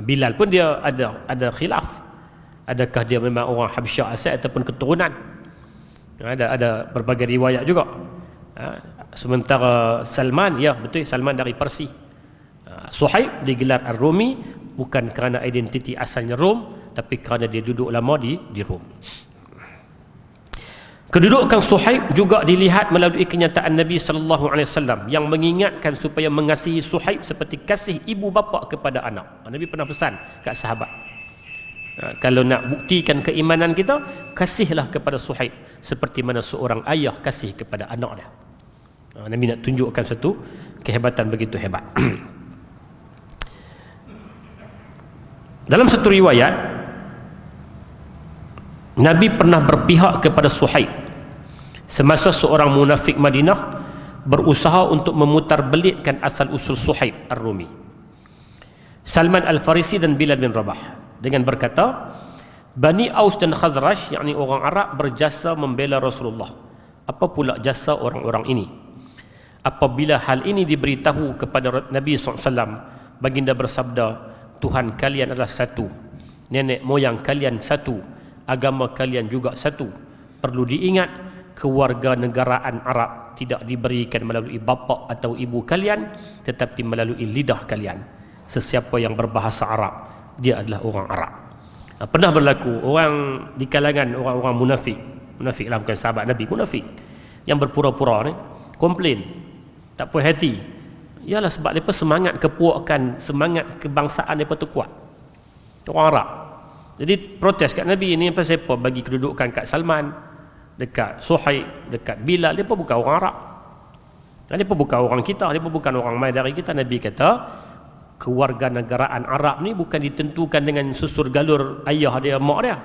Bilal pun dia ada khilaf. Adakah dia memang orang Habsyah asal ataupun keturunan? Ada berbagai riwayat juga. Sementara Salman, ya betul, Salman dari Parsi. Suhaib digelar Ar-Rumi bukan kerana identiti asalnya Rom, tapi kerana dia duduk lama di Rom. Kedudukan Suhaib juga dilihat melalui kenyataan Nabi SAW yang mengingatkan supaya mengasihi Suhaib seperti kasih ibu bapa kepada anak. Nabi pernah pesan kat sahabat, kalau nak buktikan keimanan kita, kasihlah kepada Suhaib seperti mana seorang ayah kasih kepada anak dia. Nabi nak tunjukkan satu kehebatan begitu hebat. Dalam satu riwayat, Nabi pernah berpihak kepada Suhaib semasa seorang munafik Madinah berusaha untuk memutar-belitkan asal-usul Suhaib Ar-Rumi, Salman Al-Farisi dan Bilal bin Rabah, dengan berkata, Bani Aus dan Khazraj, yakni orang Arab, berjasa membela Rasulullah. Apa pula jasa orang-orang ini? Apabila hal ini diberitahu kepada Nabi SAW, baginda bersabda, Tuhan kalian adalah satu, nenek moyang kalian satu, agama kalian juga satu. Perlu diingat, kewarganegaraan Arab tidak diberikan melalui bapa atau ibu kalian, tetapi melalui lidah kalian. Sesiapa yang berbahasa Arab, dia adalah orang Arab. Pernah berlaku orang di kalangan orang-orang munafik lah, bukan sahabat Nabi, munafik yang berpura-pura ni, komplain, tak puas hati. Ialah sebab mereka semangat kepuakan, semangat kebangsaan mereka tu kuat, orang Arab. Jadi protes kat Nabi ni, pasal apa bagi kedudukan kat Salman, dekat Suhaib, dekat Bilal. Mereka bukan orang Arab, mereka bukan orang kita, mereka bukan orang mai dari kita. Nabi kata, kewarganegaraan Arab ni bukan ditentukan dengan susur galur ayah dia, mak dia,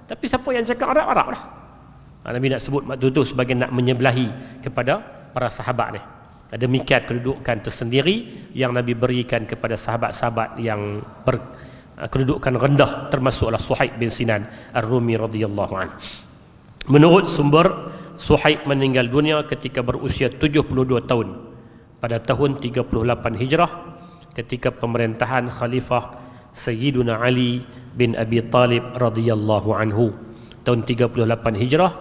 tapi siapa yang cakap Arab, Arab lah. Nabi nak sebut waktu tu sebagai nak menyebelahi kepada para sahabat ni. Demikian kedudukan tersendiri yang Nabi berikan kepada sahabat-sahabat yang berkedudukan rendah, termasuklah Suhaib bin Sinan Ar-Rumi radhiyallahu anhu. Menurut sumber, Suhaib meninggal dunia ketika berusia 72 tahun pada tahun 38 Hijrah, ketika pemerintahan Khalifah Sayyiduna Ali bin Abi Talib radhiyallahu anhu. Tahun 38 Hijrah,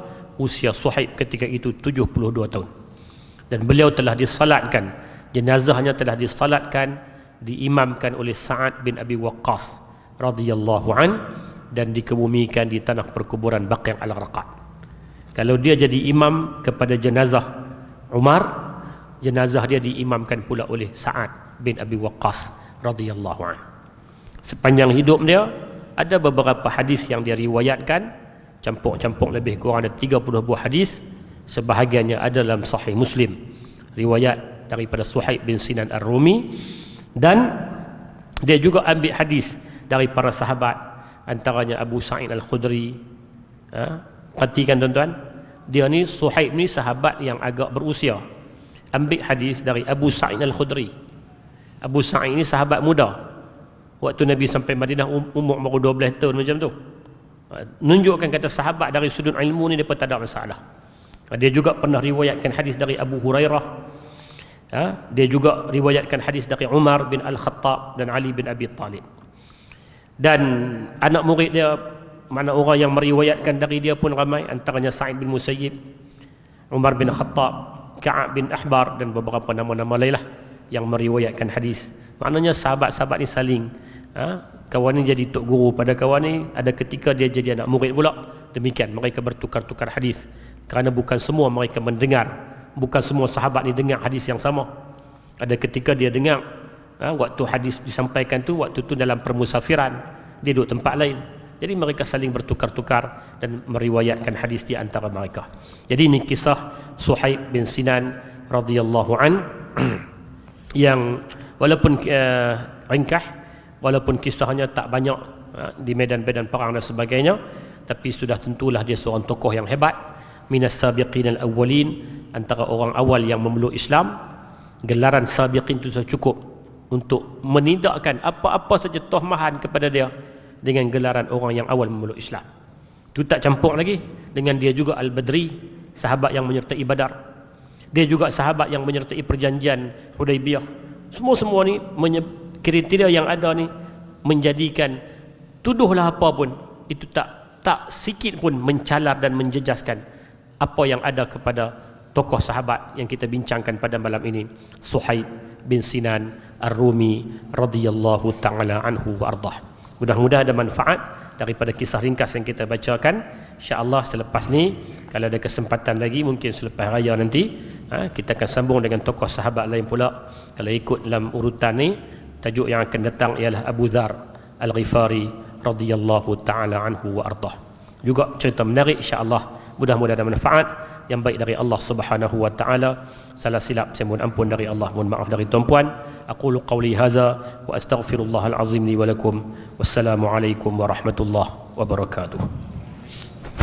usia Suhaib ketika itu 72 tahun. Dan beliau telah disalatkan, jenazahnya telah disalatkan, diimamkan oleh Sa'ad bin Abi Waqqas radhiyallahu an, dan dikebumikan di tanah perkuburan Baqi' al-Gharqad. Kalau dia jadi imam kepada jenazah Umar, jenazah dia diimamkan pula oleh Sa'ad bin Abi Waqqas radhiyallahu an. Sepanjang hidup dia ada beberapa hadis yang dia riwayatkan, campur-campur lebih kurang ada 30 buah hadis. Sebahagiannya ada dalam Sahih Muslim, riwayat daripada Suhaib bin Sinan Ar-Rumi, dan dia juga ambil hadis dari para sahabat, antaranya Abu Sa'id Al-Khudri. Perhatikan tuan-tuan, dia ni Suhaib ni sahabat yang agak berusia, ambil hadis dari Abu Sa'id Al-Khudri. Abu Sa'id ni sahabat muda, waktu Nabi sampai Madinah umur baru 12 tahun macam tu. Nunjukkan kata sahabat dari sudut ilmu ni, dia pun tak ada masalah. Dia juga pernah riwayatkan hadis dari Abu Hurairah. Dia juga riwayatkan hadis dari Umar bin Al-Khattab dan Ali bin Abi Talib. Dan anak murid dia, mana orang yang meriwayatkan dari dia pun ramai, antaranya Sa'id bin Musayyib, Umar bin Khattab, Ka'ab bin Ahbar, dan beberapa nama-nama lain lah yang meriwayatkan hadis. Maknanya sahabat-sahabat ni saling, kawan ni jadi tok guru pada kawan ni, ada ketika dia jadi anak murid pula. Demikian mereka bertukar-tukar hadis, kerana bukan semua mereka mendengar, bukan semua sahabat ni dengar hadis yang sama. Ada ketika dia dengar, waktu hadis disampaikan tu, waktu tu dalam permusafiran, dia duduk tempat lain. Jadi mereka saling bertukar-tukar dan meriwayatkan hadis di antara mereka. Jadi ini kisah Suhaib bin Sinan radhiyallahu an yang walaupun ringkas, walaupun kisahnya tak banyak di medan-medan perang dan sebagainya, tapi sudah tentulah dia seorang tokoh yang hebat, minas sabiqin al-awwalin, antara orang awal yang memeluk Islam. Gelaran sabiqin itu sudah cukup untuk menidakkan apa-apa saja tuhmahan kepada dia dengan gelaran orang yang awal memeluk Islam. Itu tak campur lagi dengan dia juga Al-Badri, sahabat yang menyertai Badar. Dia juga sahabat yang menyertai perjanjian Hudaibiyah. Semua-semua ni kriteria yang ada ni menjadikan tuduhlah apa pun, itu tak sikit pun mencalar dan menjejaskan apa yang ada kepada tokoh sahabat yang kita bincangkan pada malam ini, Suhaib bin Sinan Ar-Rumi radhiyallahu ta'ala anhu wa ardah. Mudah-mudahan ada manfaat daripada kisah ringkas yang kita bacakan. InsyaAllah selepas ni, kalau ada kesempatan lagi, mungkin selepas raya nanti, kita akan sambung dengan tokoh sahabat lain pula. Kalau ikut dalam urutan ni, tajuk yang akan datang ialah Abu Dhar Al-Ghifari radhiyallahu ta'ala anhu wa ardah. Juga cerita menarik, insyaAllah. Mudah-mudahan ada manfaat yang baik dari Allah Subhanahu wa taala. Salah silap saya mohon ampun dari Allah, mohon maaf dari tuan-puan. Aqulu qawli hadza wa astaghfirullahal azim li wa lakum. Wassalamu alaikum warahmatullahi wabarakatuh.